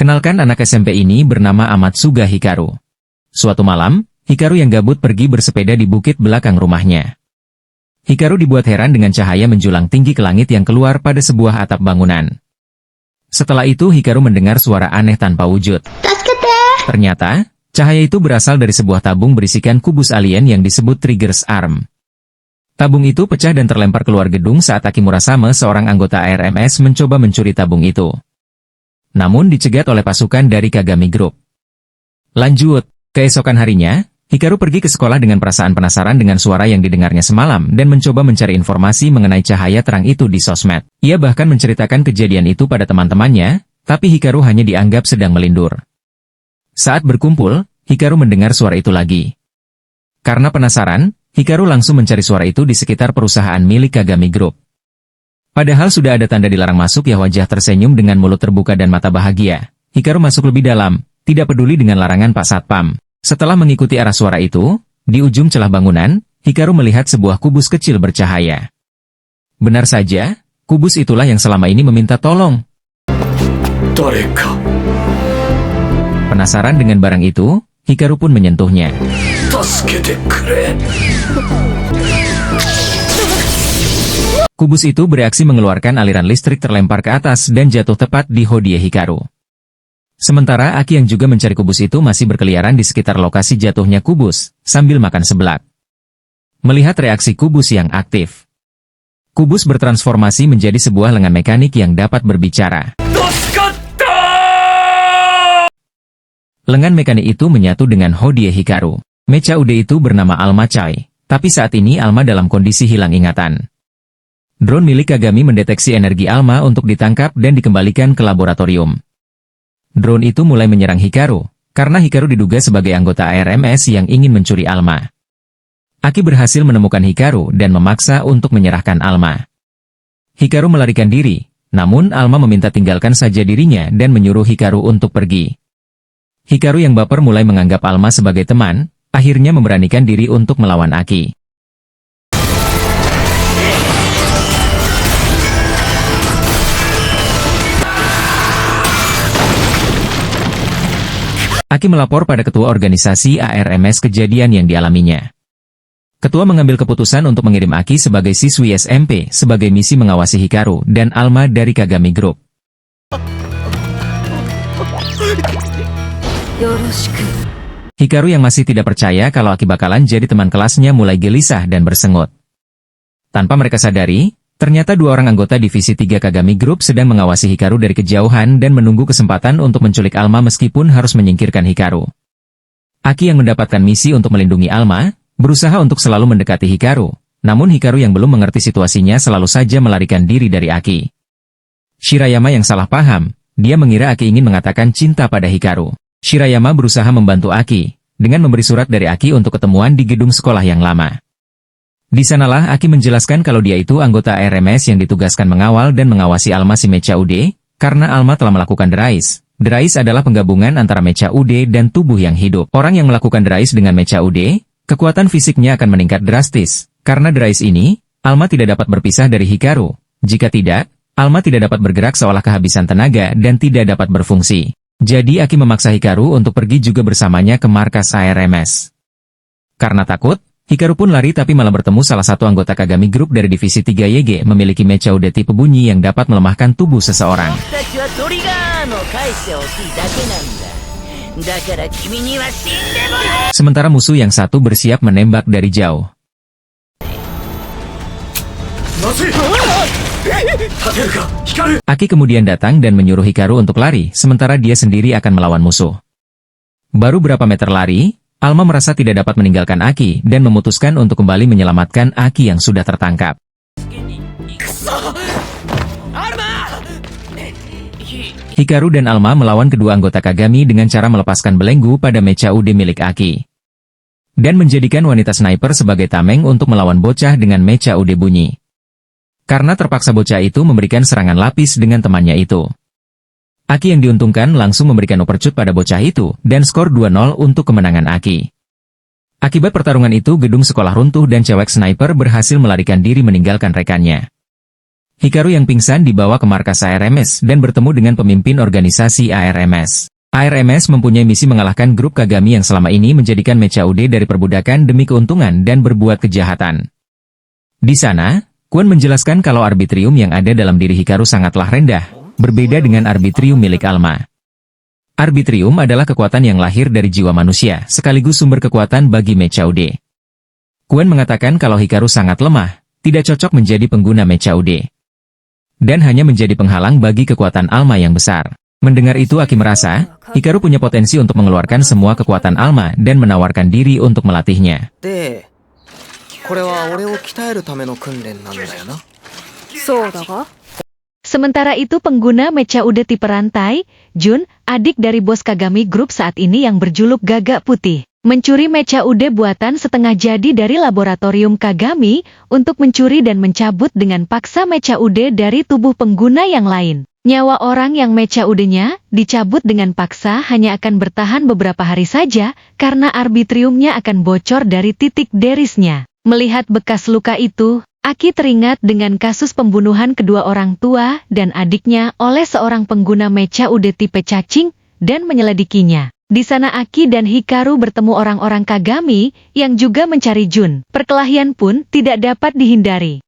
Kenalkan anak SMP ini bernama Amatsuga Hikaru. Suatu malam, Hikaru yang gabut pergi bersepeda di bukit belakang rumahnya. Hikaru dibuat heran dengan cahaya menjulang tinggi ke langit yang keluar pada sebuah atap bangunan. Setelah itu Hikaru mendengar suara aneh tanpa wujud. Ternyata, cahaya itu berasal dari sebuah tabung berisikan kubus alien yang disebut Trigger's Arm. Tabung itu pecah dan terlempar keluar gedung saat Aki Murasame, seorang anggota ARMS, mencoba mencuri tabung itu. Namun dicegat oleh pasukan dari Kagami Group. Lanjut, keesokan harinya, Hikaru pergi ke sekolah dengan perasaan penasaran dengan suara yang didengarnya semalam dan mencoba mencari informasi mengenai cahaya terang itu di sosmed. Ia bahkan menceritakan kejadian itu pada teman-temannya, tapi Hikaru hanya dianggap sedang melindur. Saat berkumpul, Hikaru mendengar suara itu lagi. Karena penasaran, Hikaru langsung mencari suara itu di sekitar perusahaan milik Kagami Group. Padahal sudah ada tanda dilarang masuk, ya wajah tersenyum dengan mulut terbuka dan mata bahagia. Hikaru masuk lebih dalam, tidak peduli dengan larangan Pak Satpam. Setelah mengikuti arah suara itu, di ujung celah bangunan, Hikaru melihat sebuah kubus kecil bercahaya. Benar saja, kubus itulah yang selama ini meminta tolong. Penasaran dengan barang itu, Hikaru pun menyentuhnya. Kubus itu bereaksi mengeluarkan aliran listrik terlempar ke atas dan jatuh tepat di Hodie Hikaru. Sementara Aki yang juga mencari kubus itu masih berkeliaran di sekitar lokasi jatuhnya kubus, sambil makan seblak. Melihat reaksi kubus yang aktif, kubus bertransformasi menjadi sebuah lengan mekanik yang dapat berbicara. Lengan mekanik itu menyatu dengan Hodie Hikaru. Mecha Ude itu bernama Alma Chai, tapi saat ini Alma dalam kondisi hilang ingatan. Drone milik Kagami mendeteksi energi Alma untuk ditangkap dan dikembalikan ke laboratorium. Drone itu mulai menyerang Hikaru, karena Hikaru diduga sebagai anggota ARMS yang ingin mencuri Alma. Aki berhasil menemukan Hikaru dan memaksa untuk menyerahkan Alma. Hikaru melarikan diri, namun Alma meminta tinggalkan saja dirinya dan menyuruh Hikaru untuk pergi. Hikaru yang baper mulai menganggap Alma sebagai teman, akhirnya memberanikan diri untuk melawan Aki. Aki melapor pada ketua organisasi ARMS kejadian yang dialaminya. Ketua mengambil keputusan untuk mengirim Aki sebagai siswi SMP sebagai misi mengawasi Hikaru dan Alma dari Kagami Group. Hikaru yang masih tidak percaya kalau Aki bakalan jadi teman kelasnya mulai gelisah dan bersengut. Tanpa mereka sadari, ternyata dua orang anggota Divisi 3 Kagami Group sedang mengawasi Hikaru dari kejauhan dan menunggu kesempatan untuk menculik Alma meskipun harus menyingkirkan Hikaru. Aki yang mendapatkan misi untuk melindungi Alma, berusaha untuk selalu mendekati Hikaru, namun Hikaru yang belum mengerti situasinya selalu saja melarikan diri dari Aki. Shirayama yang salah paham, dia mengira Aki ingin mengatakan cinta pada Hikaru. Shirayama berusaha membantu Aki, dengan memberi surat dari Aki untuk ketemuan di gedung sekolah yang lama. Di sanalah Aki menjelaskan kalau dia itu anggota RMS yang ditugaskan mengawal dan mengawasi Alma si Mecha Ude, karena Alma telah melakukan derais. Derais adalah penggabungan antara Mecha Ude dan tubuh yang hidup. Orang yang melakukan derais dengan Mecha Ude, kekuatan fisiknya akan meningkat drastis. Karena derais ini, Alma tidak dapat berpisah dari Hikaru. Jika tidak, Alma tidak dapat bergerak seolah kehabisan tenaga dan tidak dapat berfungsi. Jadi Aki memaksa Hikaru untuk pergi juga bersamanya ke markas ARMS. Karena takut, Hikaru pun lari tapi malah bertemu salah satu anggota Kagami Group dari Divisi 3 YG memiliki Mecha Ude tipe bunyi yang dapat melemahkan tubuh seseorang. Sementara musuh yang satu bersiap menembak dari jauh. Aki kemudian datang dan menyuruh Hikaru untuk lari, sementara dia sendiri akan melawan musuh. Baru berapa meter lari, Alma merasa tidak dapat meninggalkan Aki dan memutuskan untuk kembali menyelamatkan Aki yang sudah tertangkap. Hikaru dan Alma melawan kedua anggota Kagami dengan cara melepaskan belenggu pada Mecha Ude milik Aki. Dan menjadikan wanita sniper sebagai tameng untuk melawan bocah dengan Mecha Ude bunyi. Karena terpaksa bocah itu memberikan serangan lapis dengan temannya itu. Aki yang diuntungkan langsung memberikan uppercut pada bocah itu, dan skor 2-0 untuk kemenangan Aki. Akibat pertarungan itu gedung sekolah runtuh dan cewek sniper berhasil melarikan diri meninggalkan rekannya. Hikaru yang pingsan dibawa ke markas ARMS dan bertemu dengan pemimpin organisasi ARMS. ARMS mempunyai misi mengalahkan grup Kagami yang selama ini menjadikan Mechaude dari perbudakan demi keuntungan dan berbuat kejahatan. Di sana, Kwon menjelaskan kalau arbitrium yang ada dalam diri Hikaru sangatlah rendah, berbeda dengan arbitrium milik Alma. Arbitrium adalah kekuatan yang lahir dari jiwa manusia, sekaligus sumber kekuatan bagi Mechaude. Kwon mengatakan kalau Hikaru sangat lemah, tidak cocok menjadi pengguna Mechaude, dan hanya menjadi penghalang bagi kekuatan Alma yang besar. Mendengar itu Aki merasa, Hikaru punya potensi untuk mengeluarkan semua kekuatan Alma dan menawarkan diri untuk melatihnya. Sementara itu pengguna Mechaude tipe rantai, Jun, adik dari bos Kagami Group saat ini yang berjuluk Gagak Putih, mencuri Mechaude buatan setengah jadi dari laboratorium Kagami untuk mencuri dan mencabut dengan paksa Mechaude dari tubuh pengguna yang lain. Nyawa orang yang Mechaudenya dicabut dengan paksa hanya akan bertahan beberapa hari saja karena arbitriumnya akan bocor dari titik derisnya. Melihat bekas luka itu, Aki teringat dengan kasus pembunuhan kedua orang tua dan adiknya oleh seorang pengguna Mechaude tipe cacing dan menyelidikinya. Di sana Aki dan Hikaru bertemu orang-orang Kagami yang juga mencari Jun. Perkelahian pun tidak dapat dihindari.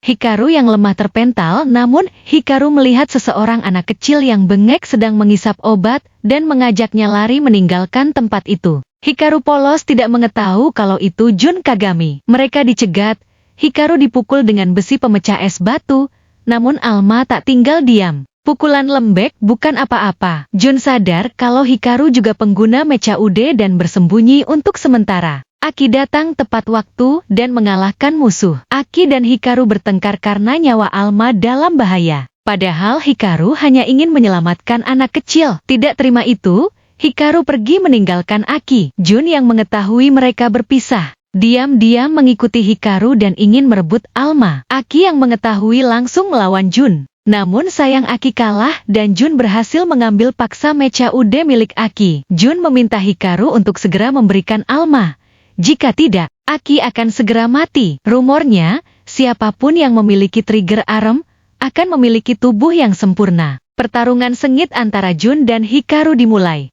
Hikaru yang lemah terpental, namun Hikaru melihat seseorang anak kecil yang bengek sedang mengisap obat dan mengajaknya lari meninggalkan tempat itu. Hikaru polos tidak mengetahui kalau itu Jun Kagami. Mereka dicegat. Hikaru dipukul dengan besi pemecah es batu, namun Alma tak tinggal diam. Pukulan lembek bukan apa-apa. Jun sadar kalau Hikaru juga pengguna Mechaude dan bersembunyi untuk sementara. Aki datang tepat waktu dan mengalahkan musuh. Aki dan Hikaru bertengkar karena nyawa Alma dalam bahaya. Padahal Hikaru hanya ingin menyelamatkan anak kecil. Tidak terima itu, Hikaru pergi meninggalkan Aki. Jun yang mengetahui mereka berpisah, diam-diam mengikuti Hikaru dan ingin merebut Alma. Aki yang mengetahui langsung melawan Jun. Namun sayang Aki kalah dan Jun berhasil mengambil paksa Mechaude milik Aki. Jun meminta Hikaru untuk segera memberikan Alma. Jika tidak, Aki akan segera mati. Rumornya, siapapun yang memiliki trigger arem akan memiliki tubuh yang sempurna. Pertarungan sengit antara Jun dan Hikaru dimulai.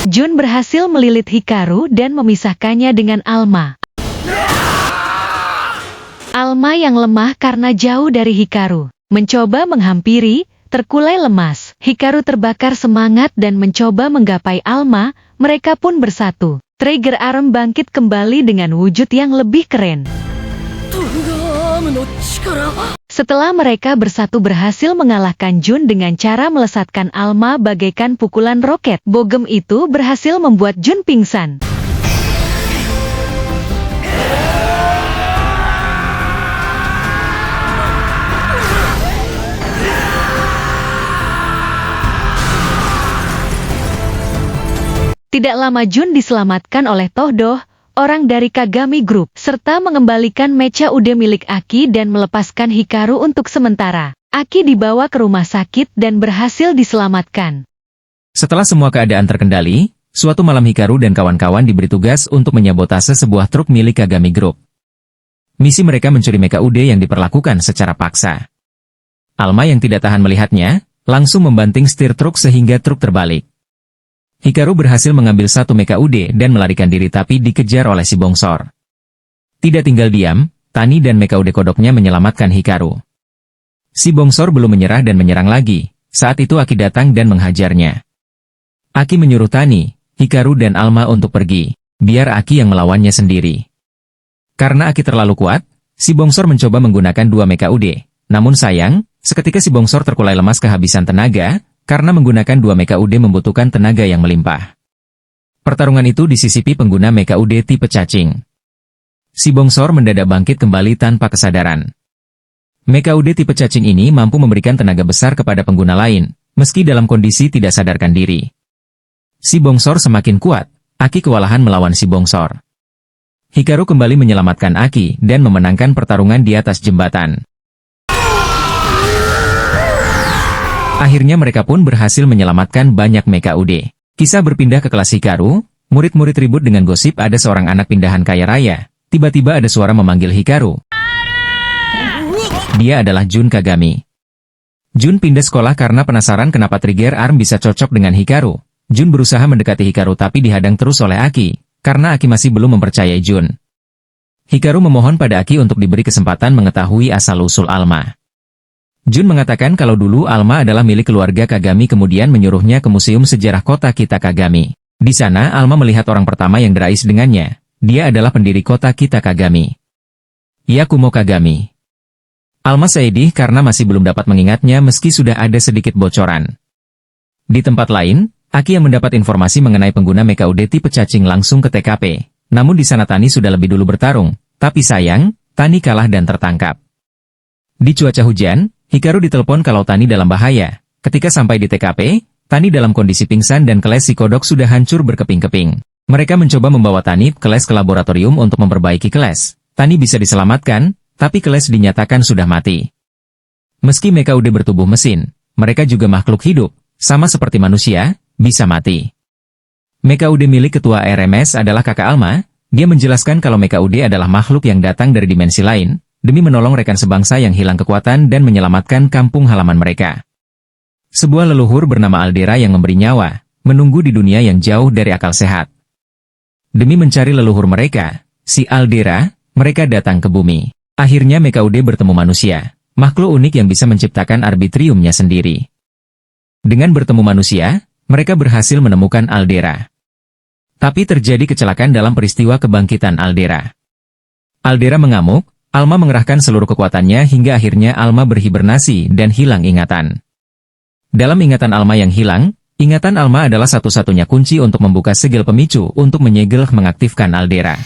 Jun berhasil melilit Hikaru dan memisahkannya dengan Alma. Alma yang lemah karena jauh dari Hikaru, mencoba menghampiri, terkulai lemas. Hikaru terbakar semangat dan mencoba menggapai Alma, mereka pun bersatu. Trigger arem bangkit kembali dengan wujud yang lebih keren. Setelah mereka bersatu berhasil mengalahkan Jun dengan cara melesatkan Alma bagaikan pukulan roket. Bogem itu berhasil membuat Jun pingsan. Tidak lama Jun diselamatkan oleh Tohdoh, orang dari Kagami Group, serta mengembalikan Mechaude milik Aki dan melepaskan Hikaru untuk sementara. Aki dibawa ke rumah sakit dan berhasil diselamatkan. Setelah semua keadaan terkendali, suatu malam Hikaru dan kawan-kawan diberi tugas untuk menyabotase sebuah truk milik Kagami Group. Misi mereka mencuri Mechaude yang diperlakukan secara paksa. Alma yang tidak tahan melihatnya, langsung membanting setir truk sehingga truk terbalik. Hikaru berhasil mengambil satu Mechaude dan melarikan diri tapi dikejar oleh si bongsor. Tidak tinggal diam, Tani dan Mechaude kodoknya menyelamatkan Hikaru. Si bongsor belum menyerah dan menyerang lagi, saat itu Aki datang dan menghajarnya. Aki menyuruh Tani, Hikaru dan Alma untuk pergi, biar Aki yang melawannya sendiri. Karena Aki terlalu kuat, si bongsor mencoba menggunakan dua Mechaude, namun sayang, seketika si bongsor terkulai lemas kehabisan tenaga, karena menggunakan dua Mechaude membutuhkan tenaga yang melimpah. Pertarungan itu disisipi pengguna Mechaude tipe cacing. Si bongsor mendadak bangkit kembali tanpa kesadaran. Mechaude tipe cacing ini mampu memberikan tenaga besar kepada pengguna lain, meski dalam kondisi tidak sadarkan diri. Si bongsor semakin kuat, Aki kewalahan melawan si bongsor. Hikaru kembali menyelamatkan Aki dan memenangkan pertarungan di atas jembatan. Akhirnya mereka pun berhasil menyelamatkan banyak Mechaude. Kisah berpindah ke kelas Hikaru, murid-murid ribut dengan gosip ada seorang anak pindahan kaya raya. Tiba-tiba ada suara memanggil Hikaru. Dia adalah Jun Kagami. Jun pindah sekolah karena penasaran kenapa trigger arm bisa cocok dengan Hikaru. Jun berusaha mendekati Hikaru tapi dihadang terus oleh Aki, karena Aki masih belum mempercayai Jun. Hikaru memohon pada Aki untuk diberi kesempatan mengetahui asal-usul Alma. Jun mengatakan kalau dulu Alma adalah milik keluarga Kagami kemudian menyuruhnya ke Museum Sejarah Kota Kita Kagami. Di sana Alma melihat orang pertama yang berais dengannya. Dia adalah pendiri kota Kita Kagami, Yakumo Kagami. Alma sedih karena masih belum dapat mengingatnya meski sudah ada sedikit bocoran. Di tempat lain, Aki yang mendapat informasi mengenai pengguna Mecha UD tipe cacing langsung ke TKP. Namun di sana Tani sudah lebih dulu bertarung, tapi sayang, Tani kalah dan tertangkap. Di cuaca hujan, Hikaru ditelepon kalau Tani dalam bahaya. Ketika sampai di TKP, Tani dalam kondisi pingsan dan keles si kodok sudah hancur berkeping-keping. Mereka mencoba membawa Tani ke laboratorium untuk memperbaiki keles. Tani bisa diselamatkan, tapi keles dinyatakan sudah mati. Meski Mecha UD bertubuh mesin, mereka juga makhluk hidup, sama seperti manusia, bisa mati. Mecha UD milik ketua RMS adalah kakak Alma. Dia menjelaskan kalau Mecha UD adalah makhluk yang datang dari dimensi lain, demi menolong rekan sebangsa yang hilang kekuatan dan menyelamatkan kampung halaman mereka. Sebuah leluhur bernama Aldera yang memberi nyawa, menunggu di dunia yang jauh dari akal sehat. Demi mencari leluhur mereka, si Aldera, mereka datang ke bumi. Akhirnya Mecha UD bertemu manusia, makhluk unik yang bisa menciptakan arbitriumnya sendiri. Dengan bertemu manusia, mereka berhasil menemukan Aldera. Tapi terjadi kecelakaan dalam peristiwa kebangkitan Aldera. Aldera mengamuk, Alma mengerahkan seluruh kekuatannya hingga akhirnya Alma berhibernasi dan hilang ingatan. Dalam ingatan Alma yang hilang, ingatan Alma adalah satu-satunya kunci untuk membuka segel pemicu untuk menyegel mengaktifkan Aldera.